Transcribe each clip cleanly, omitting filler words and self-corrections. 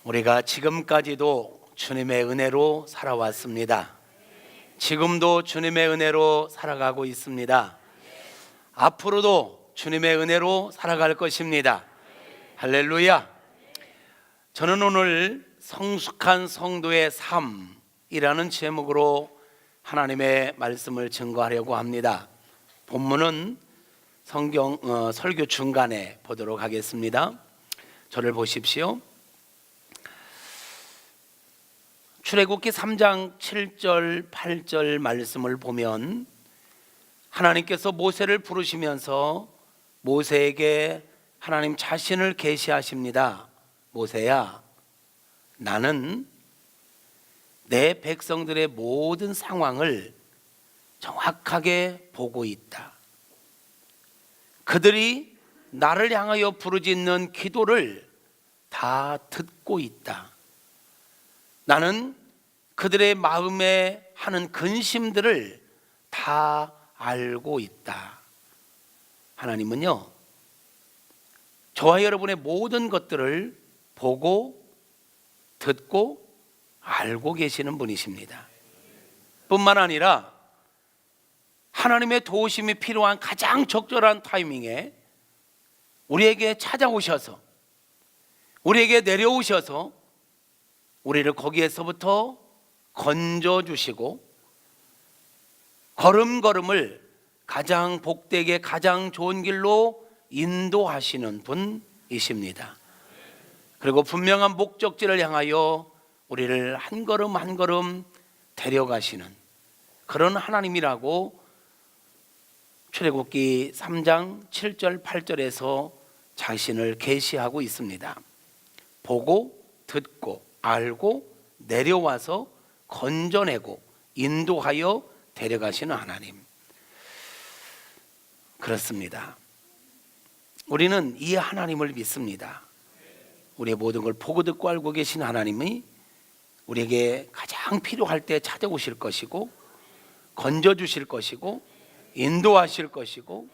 우리가 지금까지도 주님의 은혜로 살아왔습니다. 지금도 주님의 은혜로 살아가고 있습니다. 앞으로도 주님의 은혜로 살아갈 것입니다. 할렐루야. 저는 오늘 성숙한 성도의 삶이라는 제목으로 하나님의 말씀을 증거하려고 합니다. 본문은 설교 중간에 보도록 하겠습니다. 저를 보십시오. 출애굽기 3장 7절 8절 말씀을 보면 하나님께서 모세를 부르시면서 모세에게 하나님 자신을 계시하십니다. 모세야, 나는 내 백성들의 모든 상황을 정확하게 보고 있다. 그들이 나를 향하여 부르짖는 기도를 다 듣고 있다. 나는 그들의 마음에 하는 근심들을 다 알고 있다. 하나님은요, 저와 여러분의 모든 것들을 보고 듣고 알고 계시는 분이십니다. 뿐만 아니라 하나님의 도우심이 필요한 가장 적절한 타이밍에 우리에게 찾아오셔서, 우리에게 내려오셔서 우리를 거기에서부터 건져주시고 걸음걸음을 가장 복되게 가장 좋은 길로 인도하시는 분이십니다. 그리고 분명한 목적지를 향하여 우리를 한 걸음 한 걸음 데려가시는 그런 하나님이라고 출애굽기 3장 7절 8절에서 자신을 계시하고 있습니다. 보고 듣고 알고 내려와서 건져내고 인도하여 데려가시는 하나님. 그렇습니다. 우리는 이 하나님을 믿습니다. 우리의 모든 걸 보고 듣고 알고 계신 하나님이 우리에게 가장 필요할 때 찾아오실 것이고 건져주실 것이고 인도하실 것이고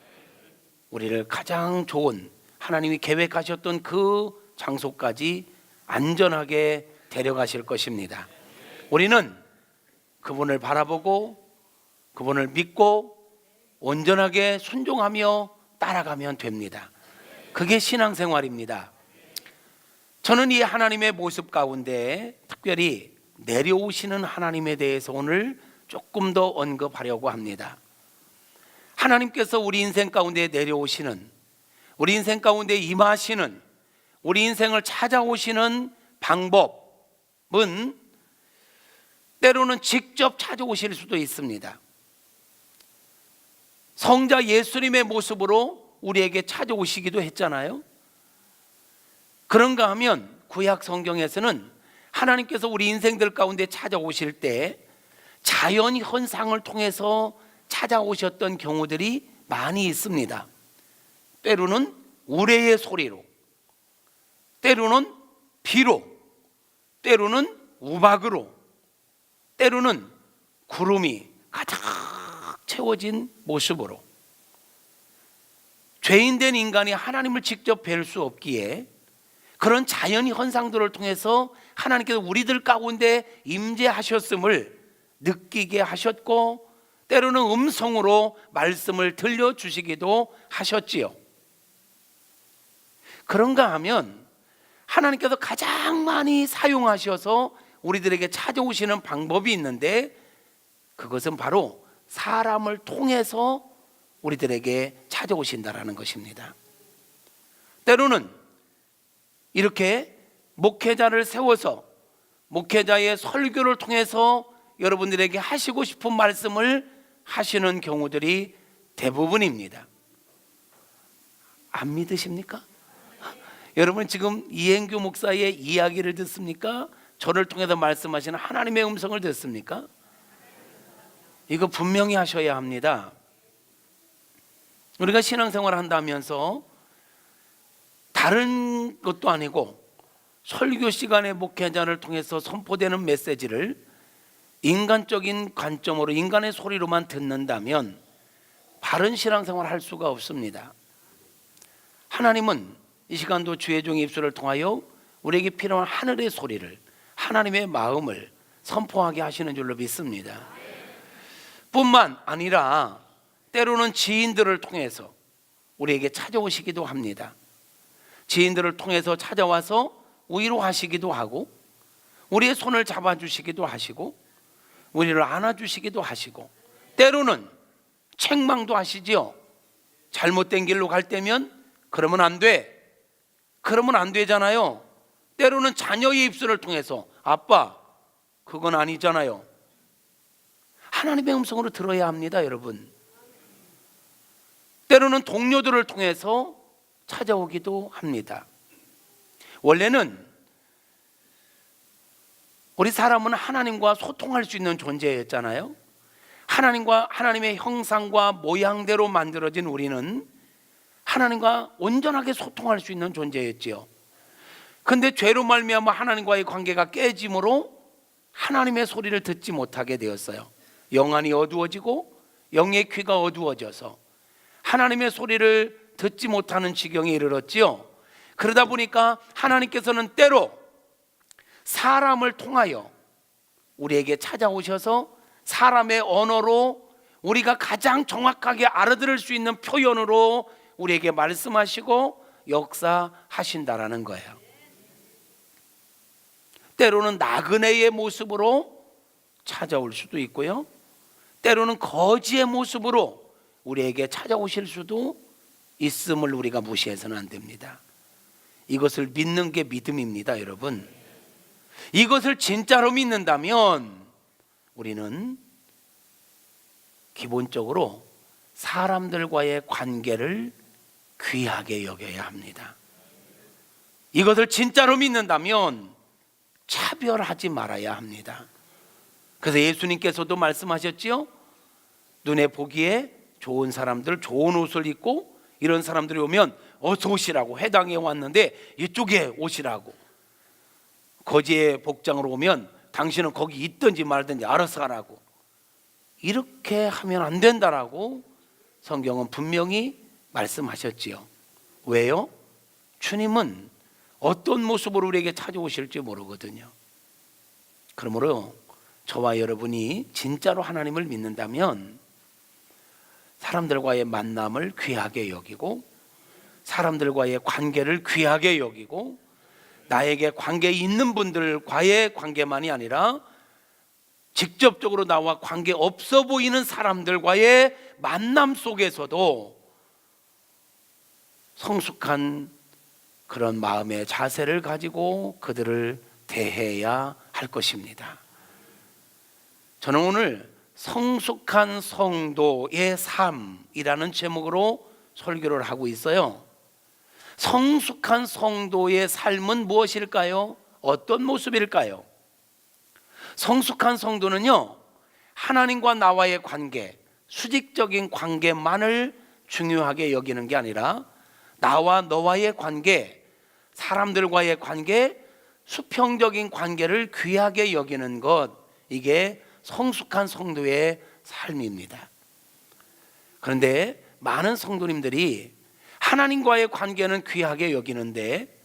우리를 가장 좋은 하나님이 계획하셨던 그 장소까지 안전하게 데려가실 것입니다. 우리는 그분을 바라보고 그분을 믿고 온전하게 순종하며 따라가면 됩니다. 그게 신앙생활입니다. 저는 이 하나님의 모습 가운데 특별히 내려오시는 하나님에 대해서 오늘 조금 더 언급하려고 합니다. 하나님께서 우리 인생 가운데 내려오시는, 우리 인생 가운데 임하시는, 우리 인생을 찾아오시는 방법은 때로는 직접 찾아오실 수도 있습니다. 성자 예수님의 모습으로 우리에게 찾아오시기도 했잖아요. 그런가 하면 구약 성경에서는 하나님께서 우리 인생들 가운데 찾아오실 때 자연 현상을 통해서 찾아오셨던 경우들이 많이 있습니다. 때로는 우레의 소리로, 때로는 비로, 때로는 우박으로, 때로는 구름이 가득 채워진 모습으로. 죄인된 인간이 하나님을 직접 뵐 수 없기에 그런 자연 현상들을 통해서 하나님께서 우리들 가운데 임재하셨음을 느끼게 하셨고 때로는 음성으로 말씀을 들려주시기도 하셨지요. 그런가 하면 하나님께서 가장 많이 사용하셔서 우리들에게 찾아오시는 방법이 있는데 그것은 바로 사람을 통해서 우리들에게 찾아오신다라는 것입니다. 때로는 이렇게 목회자를 세워서 목회자의 설교를 통해서 여러분들에게 하시고 싶은 말씀을 하시는 경우들이 대부분입니다. 안 믿으십니까? 여러분 지금 이행규 목사의 이야기를 듣습니까? 저를 통해서 말씀하시는 하나님의 음성을 듣습니까? 이거 분명히 하셔야 합니다. 우리가 신앙생활을 한다면서 다른 것도 아니고 설교 시간에 목회자를 통해서 선포되는 메시지를 인간적인 관점으로 인간의 소리로만 듣는다면 바른 신앙생활을 할 수가 없습니다. 하나님은 이 시간도 주의 종의 입술을 통하여 우리에게 필요한 하늘의 소리를, 하나님의 마음을 선포하게 하시는 줄로 믿습니다. 뿐만 아니라 때로는 지인들을 통해서 우리에게 찾아오시기도 합니다. 지인들을 통해서 찾아와서 위로하시기도 하고, 우리의 손을 잡아주시기도 하시고, 우리를 안아주시기도 하시고, 때로는 책망도 하시지요. 잘못된 길로 갈 때면 그러면 안 돼, 그러면 안 되잖아요. 때로는 자녀의 입술을 통해서 아빠 그건 아니잖아요. 하나님의 음성으로 들어야 합니다, 여러분. 때로는 동료들을 통해서 찾아오기도 합니다. 원래는 우리 사람은 하나님과 소통할 수 있는 존재였잖아요. 하나님의 형상과 모양대로 만들어진 우리는 하나님과 온전하게 소통할 수 있는 존재였지요. 근데 죄로 말미암아 하나님과의 관계가 깨짐으로 하나님의 소리를 듣지 못하게 되었어요. 영안이 어두워지고 영의 귀가 어두워져서 하나님의 소리를 듣지 못하는 지경에 이르렀지요. 그러다 보니까 하나님께서는 때로 사람을 통하여 우리에게 찾아오셔서 사람의 언어로 우리가 가장 정확하게 알아들을 수 있는 표현으로 우리에게 말씀하시고 역사하신다라는 거예요. 때로는 나그네의 모습으로 찾아올 수도 있고요, 때로는 거지의 모습으로 우리에게 찾아오실 수도 있음을 우리가 무시해서는 안 됩니다. 이것을 믿는 게 믿음입니다, 여러분. 이것을 진짜로 믿는다면 우리는 기본적으로 사람들과의 관계를 귀하게 여겨야 합니다. 이것을 진짜로 믿는다면 차별하지 말아야 합니다. 그래서 예수님께서도 말씀하셨지요. 눈에 보기에 좋은 사람들, 좋은 옷을 입고 이런 사람들이 오면 어서 오시라고, 회당에 왔는데 이쪽에 오시라고, 거지의 복장으로 오면 당신은 거기 있든지 말든지 알아서 하라고, 이렇게 하면 안 된다라고 성경은 분명히 말씀하셨지요. 왜요? 주님은 어떤 모습으로 우리에게 찾아오실지 모르거든요. 그러므로 저와 여러분이 진짜로 하나님을 믿는다면 사람들과의 만남을 귀하게 여기고, 사람들과의 관계를 귀하게 여기고, 나에게 관계 있는 분들과의 관계만이 아니라 직접적으로 나와 관계 없어 보이는 사람들과의 만남 속에서도 성숙한 그런 마음의 자세를 가지고 그들을 대해야 할 것입니다. 저는 오늘 성숙한 성도의 삶이라는 제목으로 설교를 하고 있어요. 성숙한 성도의 삶은 무엇일까요? 어떤 모습일까요? 성숙한 성도는요, 하나님과 나와의 관계, 수직적인 관계만을 중요하게 여기는 게 아니라 나와 너와의 관계, 사람들과의 관계, 수평적인 관계를 귀하게 여기는 것, 이게 성숙한 성도의 삶입니다. 그런데 많은 성도님들이 하나님과의 관계는 귀하게 여기는데,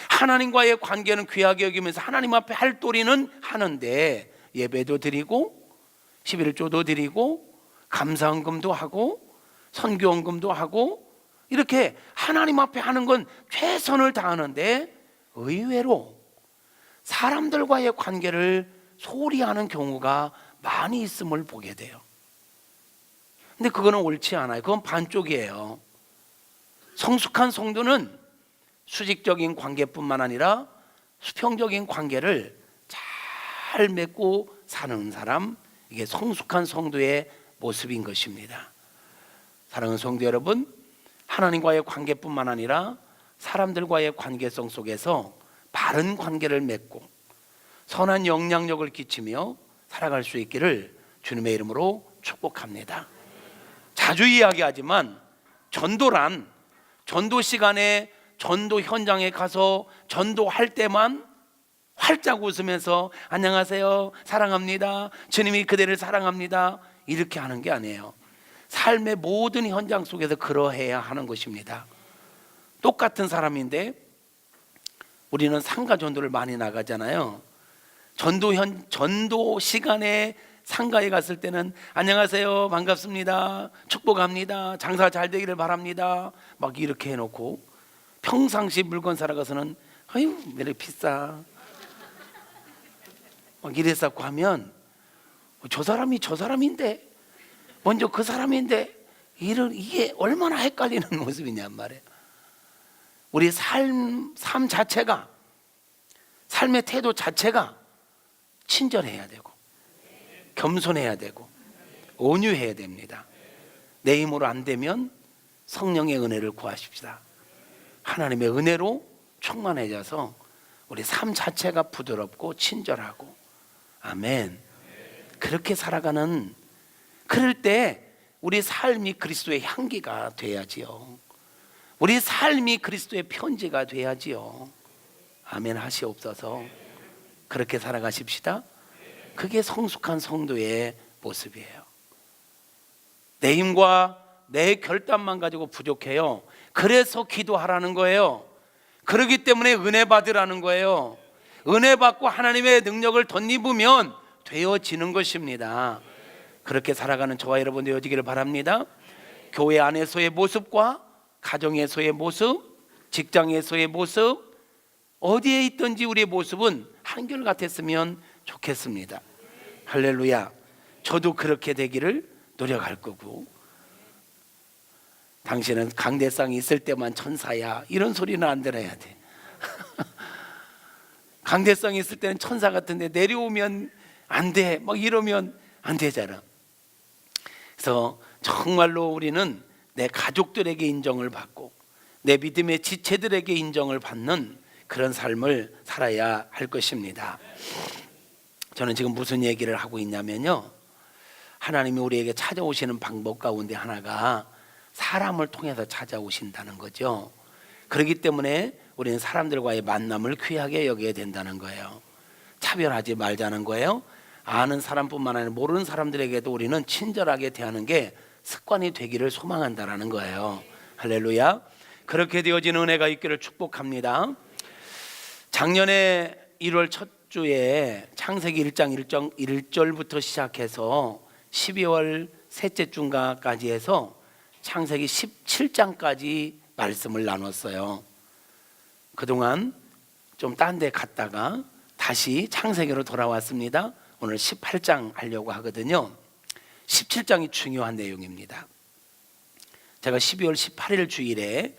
하나님과의 관계는 귀하게 여기면서 하나님 앞에 할 도리는 하는데, 예배도 드리고 11조도 드리고 감사헌금도 하고 선교헌금도 하고 이렇게 하나님 앞에 하는 건 최선을 다하는데 의외로 사람들과의 관계를 소홀히 하는 경우가 많이 있음을 보게 돼요. 근데 그거는 옳지 않아요. 그건 반쪽이에요. 성숙한 성도는 수직적인 관계뿐만 아니라 수평적인 관계를 잘 맺고 사는 사람, 이게 성숙한 성도의 모습인 것입니다. 사랑하는 성도 여러분, 하나님과의 관계뿐만 아니라 사람들과의 관계성 속에서 바른 관계를 맺고 선한 영향력을 끼치며 살아갈 수 있기를 주님의 이름으로 축복합니다. 자주 이야기하지만 전도란, 전도 시간에 전도 현장에 가서 전도할 때만 활짝 웃으면서 안녕하세요, 사랑합니다, 주님이 그대를 사랑합니다, 이렇게 하는 게 아니에요. 삶의 모든 현장 속에서 그러해야 하는 것입니다. 똑같은 사람인데 우리는 상가 전도를 많이 나가잖아요. 전도 시간에 상가에 갔을 때는 안녕하세요, 반갑습니다, 축복합니다, 장사 잘 되기를 바랍니다 막 이렇게 해놓고, 평상시 물건 사러 가서는 아유 왜 이렇게 비싸 막 이랬었고 하면, 저 사람이 저 사람인데 먼저 그 사람인데, 이게 얼마나 헷갈리는 모습이냔 말이에요. 우리 삶 자체가, 삶의 태도 자체가 친절해야 되고 겸손해야 되고 온유해야 됩니다. 내 힘으로 안 되면 성령의 은혜를 구하십시다. 하나님의 은혜로 충만해져서 우리 삶 자체가 부드럽고 친절하고, 아멘. 그렇게 살아가는, 그럴 때 우리 삶이 그리스도의 향기가 돼야지요. 우리 삶이 그리스도의 편지가 돼야지요. 아멘 하시옵소서. 그렇게 살아가십시다. 그게 성숙한 성도의 모습이에요. 내 힘과 내 결단만 가지고 부족해요. 그래서 기도하라는 거예요. 그렇기 때문에 은혜 받으라는 거예요. 은혜 받고 하나님의 능력을 덧입으면 되어지는 것입니다. 그렇게 살아가는 저와 여러분 되어지기를 바랍니다. 교회 안에서의 모습과 가정에서의 모습, 직장에서의 모습, 어디에 있든지 우리의 모습은 한결같았으면 좋겠습니다. 할렐루야. 저도 그렇게 되기를 노력할 거고, 당신은 강대상이 있을 때만 천사야 이런 소리는 안 들어야 돼. 강대상이 있을 때는 천사 같은데 내려오면 안 돼 막 이러면 안 되잖아. 그래서 정말로 우리는 내 가족들에게 인정을 받고 내 믿음의 지체들에게 인정을 받는 그런 삶을 살아야 할 것입니다. 저는 지금 무슨 얘기를 하고 있냐면요, 하나님이 우리에게 찾아오시는 방법 가운데 하나가 사람을 통해서 찾아오신다는 거죠. 그렇기 때문에 우리는 사람들과의 만남을 귀하게 여겨야 된다는 거예요. 차별하지 말자는 거예요. 아는 사람뿐만 아니라 모르는 사람들에게도 우리는 친절하게 대하는 게 습관이 되기를 소망한다는 거예요. 할렐루야. 그렇게 되어지는 은혜가 있기를 축복합니다. 작년에 1월 첫 주에 창세기 1장 1절부터 시작해서 12월 셋째 주인가까지 해서 창세기 17장까지 말씀을 나눴어요. 그동안 좀 딴 데 갔다가 다시 창세기로 돌아왔습니다. 오늘 18장 하려고 하거든요. 17장이 중요한 내용입니다. 제가 12월 18일 주일에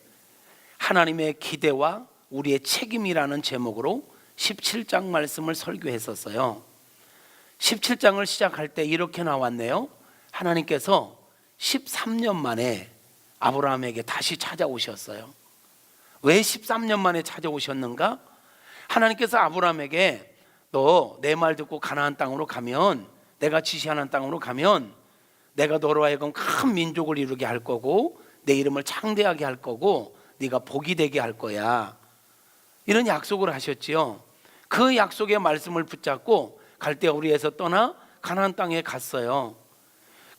하나님의 기대와 우리의 책임이라는 제목으로 17장 말씀을 설교했었어요. 17장을 시작할 때 이렇게 나왔네요. 하나님께서 13년 만에 아브라함에게 다시 찾아오셨어요. 왜 13년 만에 찾아오셨는가? 하나님께서 아브라함에게 너 내 말 듣고 가나안 땅으로 가면, 내가 지시하는 땅으로 가면 내가 너로 하여금 큰 민족을 이루게 할 거고 내 이름을 창대하게 할 거고 네가 복이 되게 할 거야, 이런 약속을 하셨지요. 그 약속의 말씀을 붙잡고 갈대우리에서 떠나 가나안 땅에 갔어요.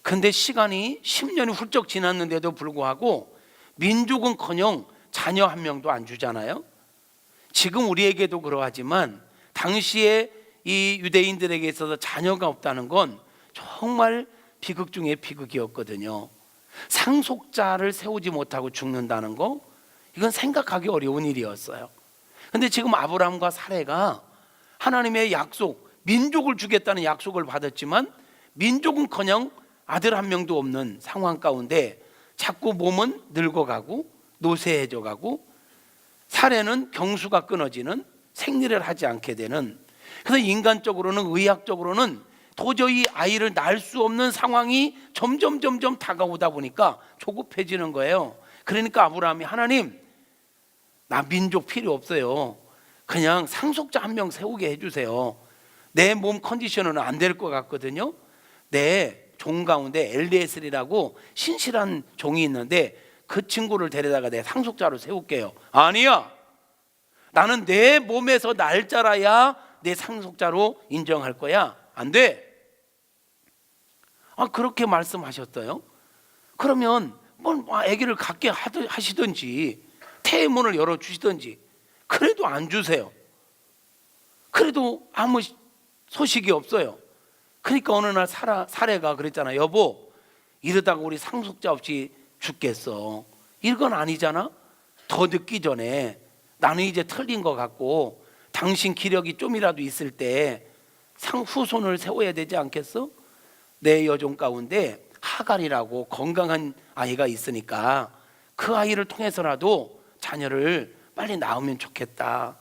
근데 시간이 10년이 훌쩍 지났는데도 불구하고 민족은커녕 자녀 한 명도 안 주잖아요. 지금 우리에게도 그러하지만 당시에 이 유대인들에게 있어서 자녀가 없다는 건 정말 비극 중에 비극이었거든요. 상속자를 세우지 못하고 죽는다는 거, 이건 생각하기 어려운 일이었어요. 근데 지금 아브라함과 사레가 하나님의 약속, 민족을 주겠다는 약속을 받았지만 민족은커녕 아들 한 명도 없는 상황 가운데 자꾸 몸은 늙어가고 노쇠해져가고 사례는 경수가 끊어지는, 생리를 하지 않게 되는, 그래서 인간적으로는 의학적으로는 도저히 아이를 낳을 수 없는 상황이 점점 다가오다 보니까 조급해지는 거예요. 그러니까 아브라함이 하나님, 나 민족 필요 없어요. 그냥 상속자 한 명 세우게 해주세요. 내 몸 컨디션은 안 될 것 같거든요. 내 종 가운데 엘리에셀이라고 신실한 종이 있는데 그 친구를 데려다가 내 상속자로 세울게요. 아니야, 나는 내 몸에서 날 자라야 내 상속자로 인정할 거야. 안 돼. 그렇게 말씀하셨어요. 그러면 아기를 갖게 하시든지 태의 문을 열어주시든지 그래도 안 주세요. 그래도 아무 소식이 없어요. 그러니까 어느 날 사례가 그랬잖아. 여보, 이러다가 우리 상속자 없이 죽겠어. 이건 아니잖아. 더 늦기 전에 나는 이제 틀린 것 같고 당신 기력이 좀이라도 있을 때 후손을 세워야 되지 않겠어? 내 여종 가운데 하갈이라고 건강한 아이가 있으니까 그 아이를 통해서라도 자녀를 빨리 낳으면 좋겠다.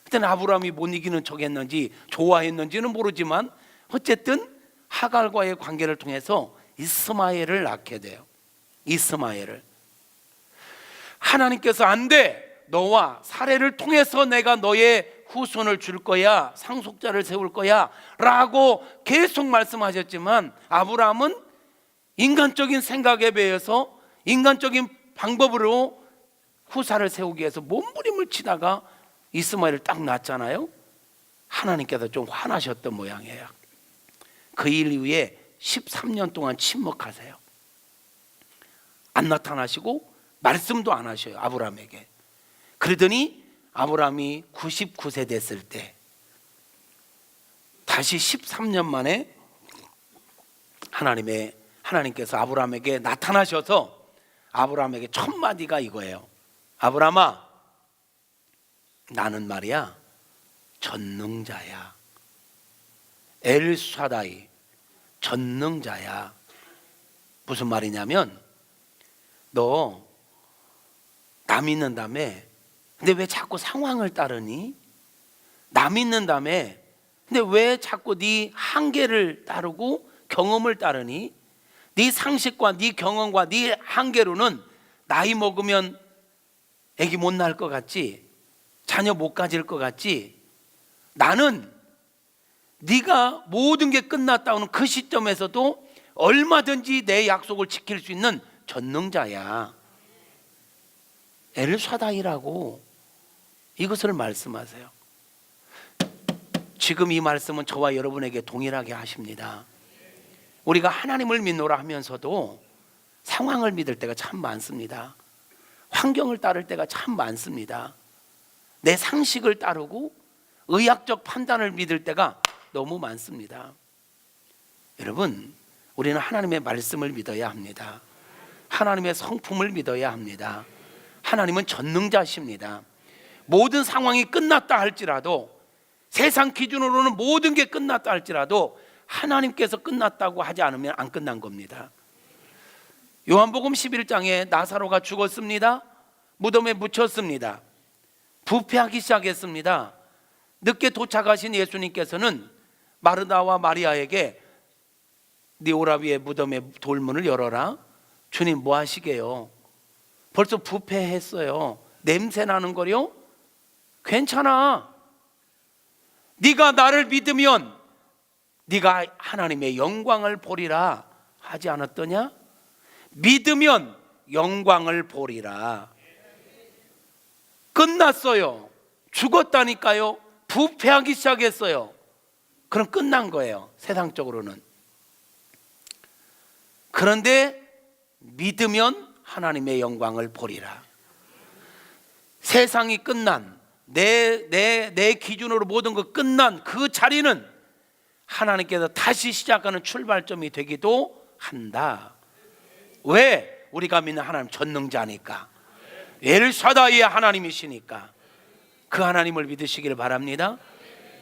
그때는 아브라함이 못 이기는 척 했는지 좋아했는지는 모르지만 어쨌든 하갈과의 관계를 통해서 이스마엘을 낳게 돼요. 이스마엘을. 하나님께서 안 돼, 너와 사례를 통해서 내가 너의 후손을 줄 거야, 상속자를 세울 거야 라고 계속 말씀하셨지만 아브라함은 인간적인 생각에 비해서 인간적인 방법으로 후사를 세우기 위해서 몸부림을 치다가 이스마엘을 딱 낳았잖아요. 하나님께서 좀 화나셨던 모양이에요. 그 일 이후에 13년 동안 침묵하세요. 안 나타나시고 말씀도 안 하셔요, 아브라함에게. 그러더니 아브라함이 99세 됐을 때 다시 13년 만에 하나님께서 아브라함에게 나타나셔서 아브라함에게 첫 마디가 이거예요. 아브라함아, 나는 말이야 전능자야. 엘샤다이, 전능자야. 무슨 말이냐면 너 나 믿는다며 근데 왜 자꾸 상황을 따르니? 나 믿는다며 근데 왜 자꾸 네 한계를 따르고 경험을 따르니? 네 상식과 네 경험과 네 한계로는 나이 먹으면 애기 못 낳을 것 같지? 자녀 못 가질 것 같지? 나는 네가 모든 게 끝났다 하는 그 시점에서도 얼마든지 내 약속을 지킬 수 있는 전능자야. 엘샤다이라고 이것을 말씀하세요. 지금 이 말씀은 저와 여러분에게 동일하게 하십니다. 우리가 하나님을 믿노라 하면서도 상황을 믿을 때가 참 많습니다. 환경을 따를 때가 참 많습니다. 내 상식을 따르고 의학적 판단을 믿을 때가 너무 많습니다. 여러분, 우리는 하나님의 말씀을 믿어야 합니다. 하나님의 성품을 믿어야 합니다. 하나님은 전능자십니다. 모든 상황이 끝났다 할지라도, 세상 기준으로는 모든 게 끝났다 할지라도 하나님께서 끝났다고 하지 않으면 안 끝난 겁니다. 요한복음 11장에 나사로가 죽었습니다. 무덤에 묻혔습니다. 부패하기 시작했습니다. 늦게 도착하신 예수님께서는 마르다와 마리아에게 네 오라비의 무덤의 돌문을 열어라. 주님 뭐 하시게요? 벌써 부패했어요. 냄새 나는 거요? 괜찮아. 네가 나를 믿으면 네가 하나님의 영광을 보리라 하지 않았더냐? 믿으면 영광을 보리라. 끝났어요. 죽었다니까요. 부패하기 시작했어요. 그럼 끝난 거예요, 세상적으로는. 그런데 믿으면 하나님의 영광을 보리라. 세상이 끝난, 내 기준으로 모든 거 끝난 그 자리는 하나님께서 다시 시작하는 출발점이 되기도 한다. 왜? 우리가 믿는 하나님 전능자니까. 엘샤다이의 하나님이시니까. 그 하나님을 믿으시길 바랍니다.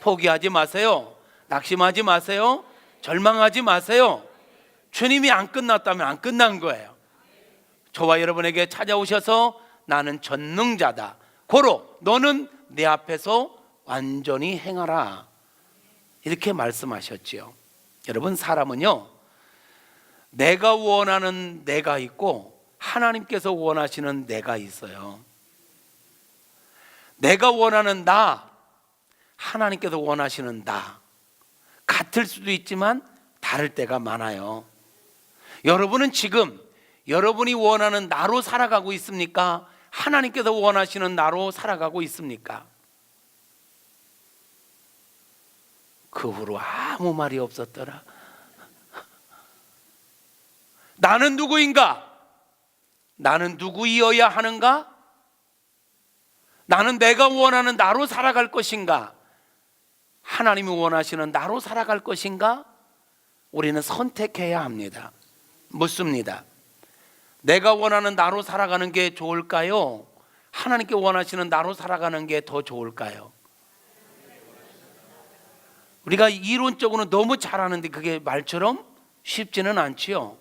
포기하지 마세요. 낙심하지 마세요. 절망하지 마세요. 주님이 안 끝났다면 안 끝난 거예요. 저와 여러분에게 찾아오셔서 나는 전능자다. 고로 너는 내 앞에서 완전히 행하라. 이렇게 말씀하셨지요. 여러분, 사람은요, 내가 원하는 내가 있고 하나님께서 원하시는 내가 있어요. 내가 원하는 나, 하나님께서 원하시는 나, 같을 수도 있지만 다를 때가 많아요. 여러분은 지금 여러분이 원하는 나로 살아가고 있습니까? 하나님께서 원하시는 나로 살아가고 있습니까? 그 후로 아무 말이 없었더라. 나는 누구인가? 나는 누구이어야 하는가? 나는 내가 원하는 나로 살아갈 것인가? 하나님이 원하시는 나로 살아갈 것인가? 우리는 선택해야 합니다. 묻습니다. 내가 원하는 나로 살아가는 게 좋을까요? 하나님께 원하시는 나로 살아가는 게 더 좋을까요? 우리가 이론적으로는 너무 잘하는데 그게 말처럼 쉽지는 않지요.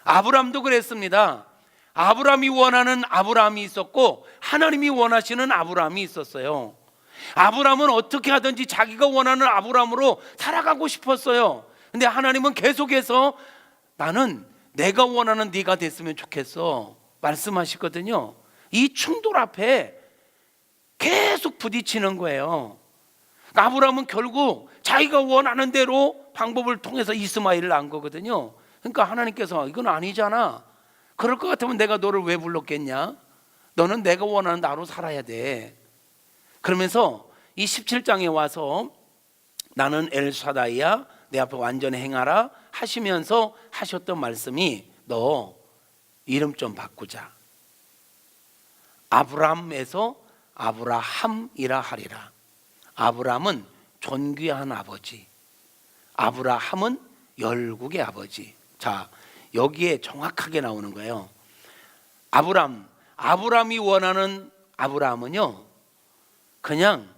아브람도 그랬습니다. 아브람이 원하는 아브람이 있었고 하나님이 원하시는 아브람이 있었어요. 아브람은 어떻게 하든지 자기가 원하는 아브람으로 살아가고 싶었어요. 근데 하나님은 계속해서 나는 내가 원하는 네가 됐으면 좋겠어 말씀하시거든요. 이 충돌 앞에 계속 부딪히는 거예요. 아브람은 결국 자기가 원하는 대로 방법을 통해서 이스마엘을 낳은 거거든요. 그러니까 하나님께서 이건 아니잖아. 그럴 것 같으면 내가 너를 왜 불렀겠냐? 너는 내가 원하는 나로 살아야 돼. 그러면서 이 17장에 와서 나는 엘샤다이야, 내 앞에 완전히 행하라 하시면서 하셨던 말씀이 너 이름 좀 바꾸자. 아브람에서 아브라함이라 하리라. 아브람은 존귀한 아버지, 아브라함은 열국의 아버지. 자, 여기에 정확하게 나오는 거예요. 아브람이 원하는 아브라함은요, 그냥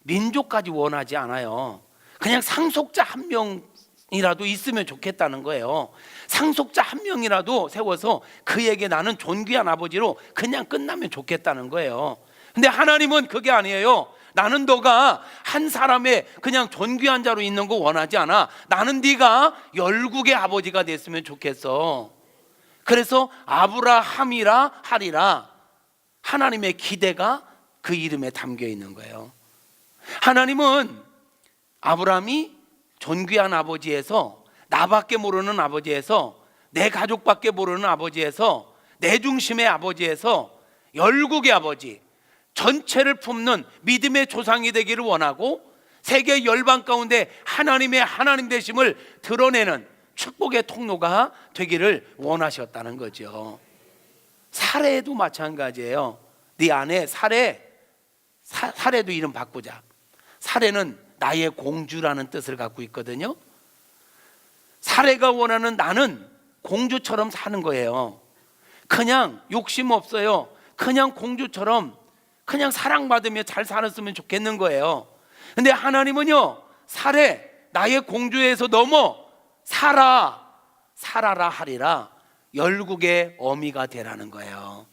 민족까지 원하지 않아요. 그냥 상속자 한 명이라도 있으면 좋겠다는 거예요. 상속자 한 명이라도 세워서 그에게 나는 존귀한 아버지로 그냥 끝나면 좋겠다는 거예요. 근데 하나님은 그게 아니에요. 나는 너가 한 사람의 그냥 존귀한 자로 있는 거 원하지 않아. 나는 네가 열국의 아버지가 됐으면 좋겠어. 그래서 아브라함이라 하리라. 하나님의 기대가 그 이름에 담겨 있는 거예요. 하나님은 아브라함이 존귀한 아버지에서, 나밖에 모르는 아버지에서, 내 가족밖에 모르는 아버지에서, 내 중심의 아버지에서 열국의 아버지, 전체를 품는 믿음의 조상이 되기를 원하고 세계 열방 가운데 하나님의 하나님 되심을 드러내는 축복의 통로가 되기를 원하셨다는 거죠. 사례도 마찬가지예요. 네 안에 사례도 이름 바꾸자. 사례는 나의 공주라는 뜻을 갖고 있거든요. 사례가 원하는 나는 공주처럼 사는 거예요. 그냥 욕심 없어요. 그냥 공주처럼 그냥 사랑받으며 잘 살았으면 좋겠는 거예요. 근데 하나님은요, 사례, 나의 공주에서 넘어 살아라 하리라. 열국의 어미가 되라는 거예요.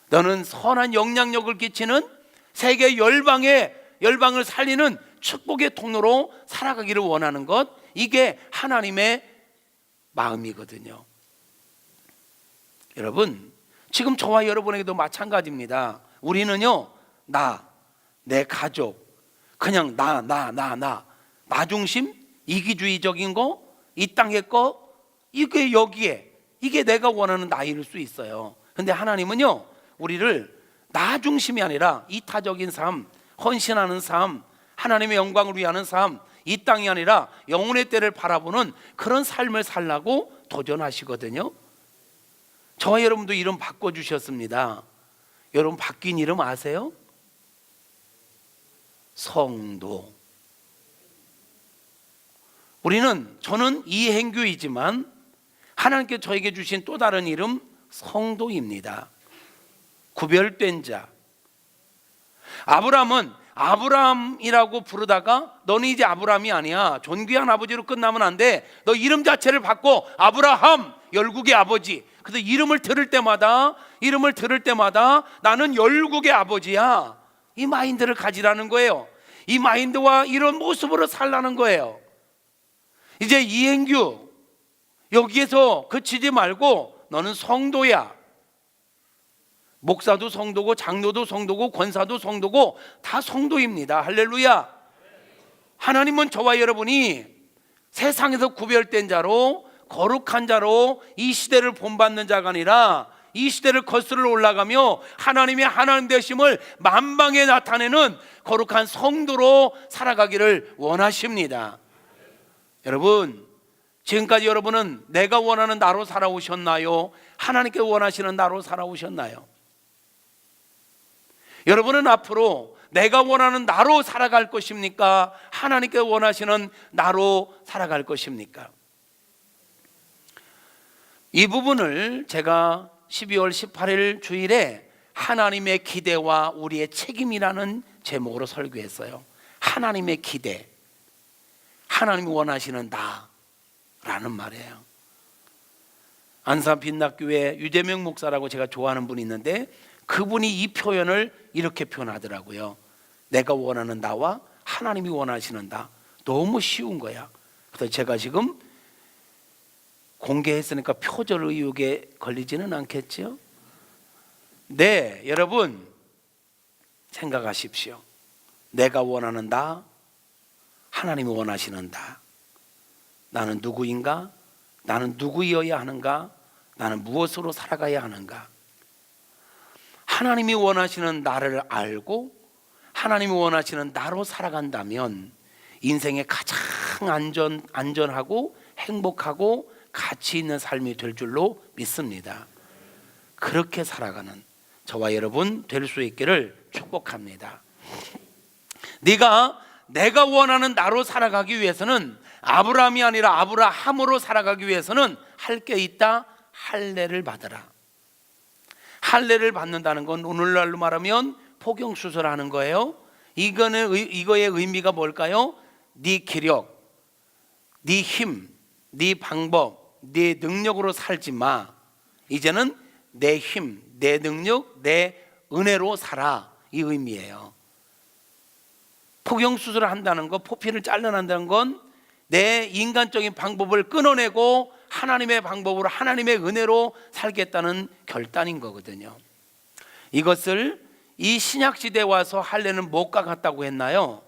너는 선한 영향력을 끼치는 세계 열방을 살리는 축복의 통로로 살아가기를 원하는 것, 이게 하나님의 마음이거든요. 여러분, 지금 저와 여러분에게도 마찬가지입니다. 우리는요, 내 가족, 그냥 나 중심, 이기주의적인 거, 이 땅의 거, 이게 여기에, 이게 내가 원하는 나일 수 있어요. 근데 하나님은요, 우리를 나 중심이 아니라 이타적인 삶, 헌신하는 삶, 하나님의 영광을 위하는 삶, 이 땅이 아니라 영혼의 때를 바라보는 그런 삶을 살라고 도전하시거든요. 저와 여러분도 이름 바꿔주셨습니다. 여러분 바뀐 이름 아세요? 성도. 저는 이행규이지만 하나님께 저에게 주신 또 다른 이름 성도입니다. 구별된 자. 아브람은 아브람이라고 부르다가 너는 이제 아브람이 아니야, 존귀한 아버지로 끝나면 안 돼, 너 이름 자체를 바꿔 아브라함, 열국의 아버지. 그래서 이름을 들을 때마다 나는 열국의 아버지야, 이 마인드를 가지라는 거예요. 이 마인드와 이런 모습으로 살라는 거예요. 이제 이행규, 여기에서 그치지 말고 너는 성도야. 목사도 성도고 장로도 성도고 권사도 성도고 다 성도입니다. 할렐루야. 하나님은 저와 여러분이 세상에서 구별된 자로, 거룩한 자로 이 시대를 본받는 자가 아니라 이 시대를 거슬러 올라가며 하나님의 하나님 되심을 만방에 나타내는 거룩한 성도로 살아가기를 원하십니다. 여러분, 지금까지 여러분은 내가 원하는 나로 살아오셨나요? 하나님께 원하시는 나로 살아오셨나요? 여러분은 앞으로 내가 원하는 나로 살아갈 것입니까? 하나님께 원하시는 나로 살아갈 것입니까? 이 부분을 제가 12월 18일 주일에 하나님의 기대와 우리의 책임이라는 제목으로 설교했어요. 하나님의 기대, 하나님이 원하시는 나라는 말이에요. 안산 빛락교회 유재명 목사라고 제가 좋아하는 분이 있는데 그분이 이 표현을 이렇게 표현하더라고요. 내가 원하는 나와 하나님이 원하시는 나. 너무 쉬운 거야. 그래서 제가 지금 공개했으니까 표절 의혹에 걸리지는 않겠죠? 네, 여러분 생각하십시오. 내가 원하는 나, 하나님이 원하시는 나. 나는 누구인가? 나는 누구이어야 하는가? 나는 무엇으로 살아가야 하는가? 하나님이 원하시는 나를 알고 하나님이 원하시는 나로 살아간다면 인생의 가장 안전하고 행복하고 가치 있는 삶이 될 줄로 믿습니다. 그렇게 살아가는 저와 여러분 될 수 있기를 축복합니다. 내가 원하는 나로 살아가기 위해서는 아브라함이 아니라 아브라함으로 살아가기 위해서는 할 게 있다. 할례를 받으라. 할례를 받는다는 건 오늘날로 말하면 포경수술하는 거예요. 이거의 의미가 뭘까요? 네 기력, 네 힘, 네 방법, 네 능력으로 살지 마. 이제는 내 힘, 내 능력, 내 은혜로 살아. 이 의미예요. 포경수술을 한다는 거, 포피를 잘라낸다는 건 내 인간적인 방법을 끊어내고 하나님의 방법으로 하나님의 은혜로 살겠다는 결단인 거거든요. 이것을 이 신약시대에 와서 할례는 뭐가 같다고 했나요?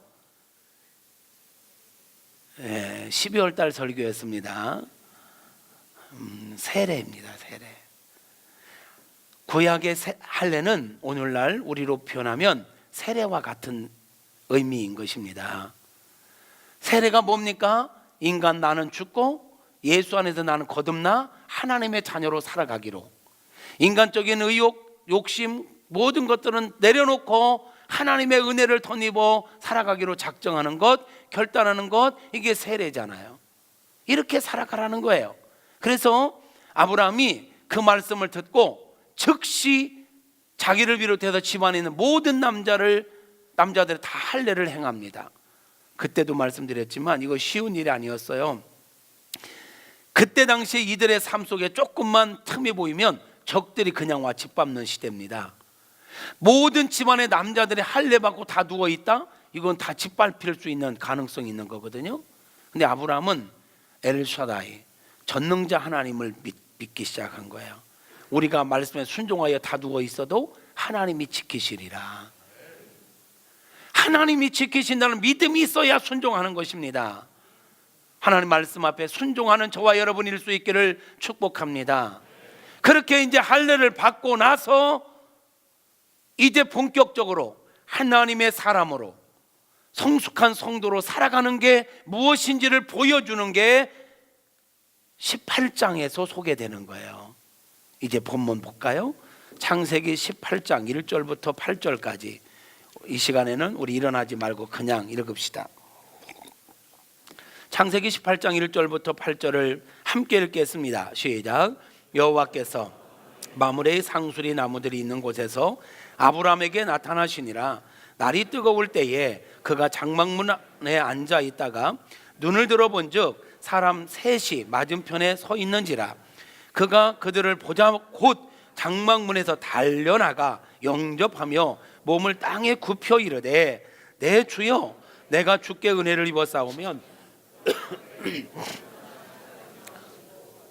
12월 달 설교였습니다. 세례입니다. 세례. 구약의 할례는 오늘날 우리로 표현하면 세례와 같은 의미인 것입니다. 세례가 뭡니까? 인간 나는 죽고 예수 안에서 나는 거듭나 하나님의 자녀로 살아가기로, 인간적인 의욕, 욕심 모든 것들은 내려놓고 하나님의 은혜를 덧입어 살아가기로 작정하는 것, 결단하는 것, 이게 세례잖아요. 이렇게 살아가라는 거예요. 그래서 아브라함이 그 말씀을 듣고 즉시 자기를 비롯해서 집안에 있는 모든 남자들 다 할례를 행합니다. 그때도 말씀드렸지만 이거 쉬운 일이 아니었어요. 그때 당시에 이들의 삶 속에 조금만 틈이 보이면 적들이 그냥 와 짓밟는 시대입니다. 모든 집안의 남자들이 할례 받고 다 누워 있다? 이건 다 짓밟힐 수 있는 가능성이 있는 거거든요. 근데 아브라함은 엘샤다이, 전능자 하나님을 믿기 시작한 거예요. 우리가 말씀에 순종하여 다 누워 있어도 하나님이 지키시리라. 하나님이 지키신다는 믿음이 있어야 순종하는 것입니다. 하나님 말씀 앞에 순종하는 저와 여러분일 수 있기를 축복합니다. 그렇게 이제 할례를 받고 나서 이제 본격적으로 하나님의 사람으로 성숙한 성도로 살아가는 게 무엇인지를 보여주는 게 18장에서 소개되는 거예요. 이제 본문 볼까요? 창세기 18장 1절부터 8절까지. 이 시간에는 우리 일어나지 말고 그냥 읽읍시다. 창세기 18장 1절부터 8절을 함께 읽겠습니다. 시작. 여호와께서 마므레의 상수리 나무들이 있는 곳에서 아브라함에게 나타나시니라. 날이 뜨거울 때에 그가 장막문에 앉아 있다가 눈을 들어본즉 사람 셋이 맞은편에 서 있는지라. 그가 그들을 보자 곧 장막문에서 달려나가 영접하며 몸을 땅에 굽혀 이르되 내 주여 내가 주께 은혜를 입어 싸우면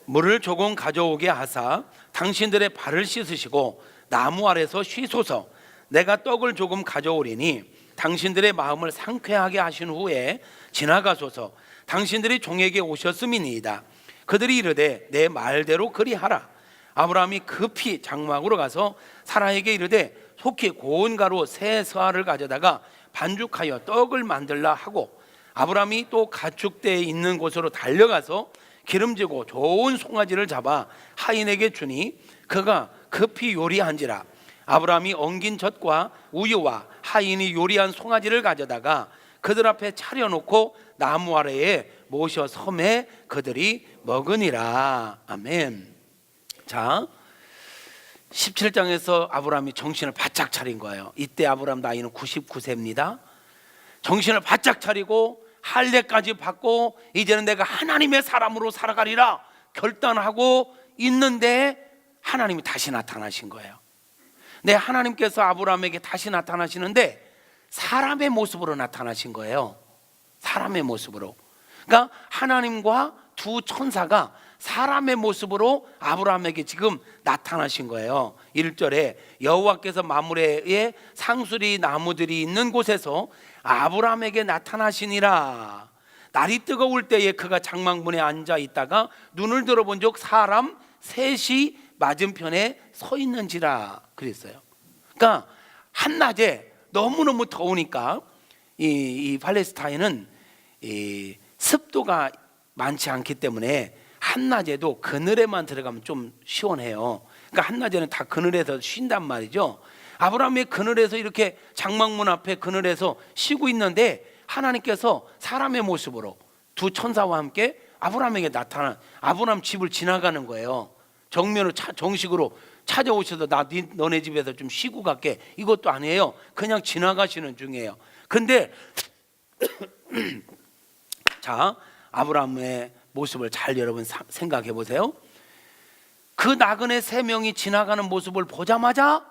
물을 조금 가져오게 하사 당신들의 발을 씻으시고 나무 아래서 쉬소서. 내가 떡을 조금 가져오리니 당신들의 마음을 상쾌하게 하신 후에 지나가소서. 당신들이 종에게 오셨음이니이다. 그들이 이르되 내 말대로 그리하라. 아브라함이 급히 장막으로 가서 사라에게 이르되 속히 고운 가루 세 서알을 가져다가 반죽하여 떡을 만들라 하고, 아브라함이 또 가축대에 있는 곳으로 달려가서 기름지고 좋은 송아지를 잡아 하인에게 주니 그가 급히 요리한지라. 아브라함이 엉긴 젖과 우유와 하인이 요리한 송아지를 가져다가 그들 앞에 차려놓고 나무 아래에 모셔 섬에 그들이 먹으니라. 아멘. 자, 17장에서 아브라함이 정신을 바짝 차린 거예요. 이때 아브라함 나이는 99세입니다. 정신을 바짝 차리고 할례까지 받고 이제는 내가 하나님의 사람으로 살아가리라 결단하고 있는데 하나님이 다시 나타나신 거예요. 네, 하나님께서 아브라함에게 다시 나타나시는데 사람의 모습으로 나타나신 거예요. 사람의 모습으로. 그러니까 하나님과 두 천사가 사람의 모습으로 아브라함에게 지금 나타나신 거예요. 1절에 여호와께서 마므레에 상수리 나무들이 있는 곳에서 아브라함에게 나타나시니라. 날이 뜨거울 때에 그가 장막문에 앉아 있다가 눈을 들어본 적 사람 셋이 맞은편에 서 있는지라 그랬어요. 그러니까 한낮에 너무너무 더우니까 이 팔레스타인은 이 습도가 많지 않기 때문에 한낮에도 그늘에만 들어가면 좀 시원해요. 그러니까 한낮에는 다 그늘에서 쉰단 말이죠. 아브라함이 그늘에서 이렇게 장막문 앞에 그늘에서 쉬고 있는데 하나님께서 사람의 모습으로 두 천사와 함께 아브라함에게 나타나 아브라함 집을 지나가는 거예요. 정면으로 정식으로 찾아오셔서 나 너네 집에서 좀 쉬고 갈게. 이것도 아니에요. 그냥 지나가시는 중이에요. 근데 자, 아브라함의 모습을 잘 여러분 생각해 보세요. 그 나그네 세 명이 지나가는 모습을 보자마자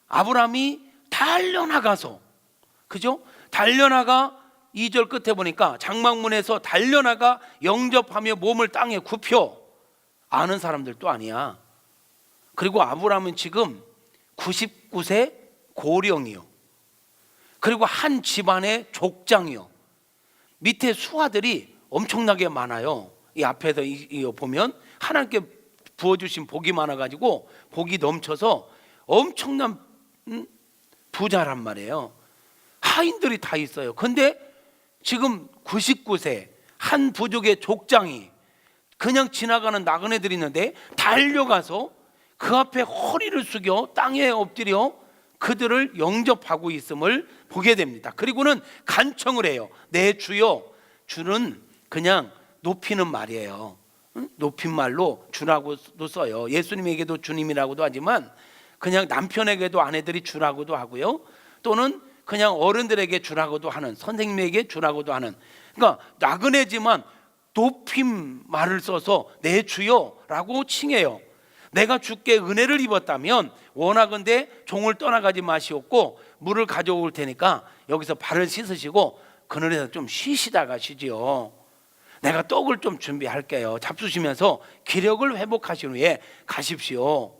아브라함이 달려나가서, 그죠? 달려나가 2절 끝에 보니까 장막문에서 달려나가 영접하며 몸을 땅에 굽혀. 아는 사람들도 아니야. 그리고 아브라함은 지금 99세 고령이요. 그리고 한 집안의 족장이요. 밑에 수하들이 엄청나게 많아요. 이 앞에서 보면 하나님께 부어주신 복이 많아가지고 복이 넘쳐서 엄청난 부자란 말이에요. 하인들이 다 있어요. 근데 지금 99세 한 부족의 족장이 그냥 지나가는 나그네들이 있는데 달려가서 그 앞에 허리를 숙여 땅에 엎드려 그들을 영접하고 있음을 보게 됩니다. 그리고는 간청을 해요. 내 주여. 주는 그냥 높이는 말이에요. 높임말로 주라고도 써요. 예수님에게도 주님이라고도 하지만 그냥 남편에게도 아내들이 주라고도 하고요. 또는 그냥 어른들에게 주라고도 하는, 선생님에게 주라고도 하는. 그러니까 나그네지만 높임 말을 써서 내 주여라고 칭해요. 내가 주께 은혜를 입었다면 원하건대 종을 떠나가지 마시옵고 물을 가져올 테니까 여기서 발을 씻으시고 그늘에서 좀 쉬시다 가시지요. 내가 떡을 좀 준비할게요. 잡수시면서 기력을 회복하신 후에 가십시오.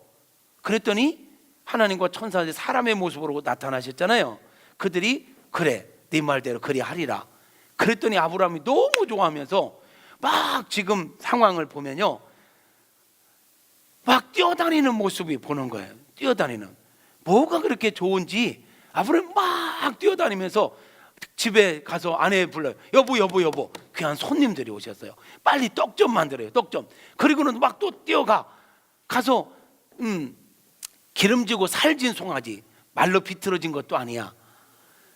그랬더니 하나님과 천사들이 사람의 모습으로 나타나셨잖아요. 그들이 그래 네 말대로 그리 하리라. 그랬더니 아브라함이 너무 좋아하면서 막 지금 상황을 보면요, 막 뛰어다니는 모습이 보는 거예요. 뛰어다니는 뭐가 그렇게 좋은지 아브라함이 막 뛰어다니면서 집에 가서 아내 불러요. 여보 귀한 손님들이 오셨어요. 빨리 떡 좀 만들어요. 떡 좀. 그리고는 막 또 뛰어가 가서 기름지고 살진 송아지, 말로 비틀어진 것도 아니야.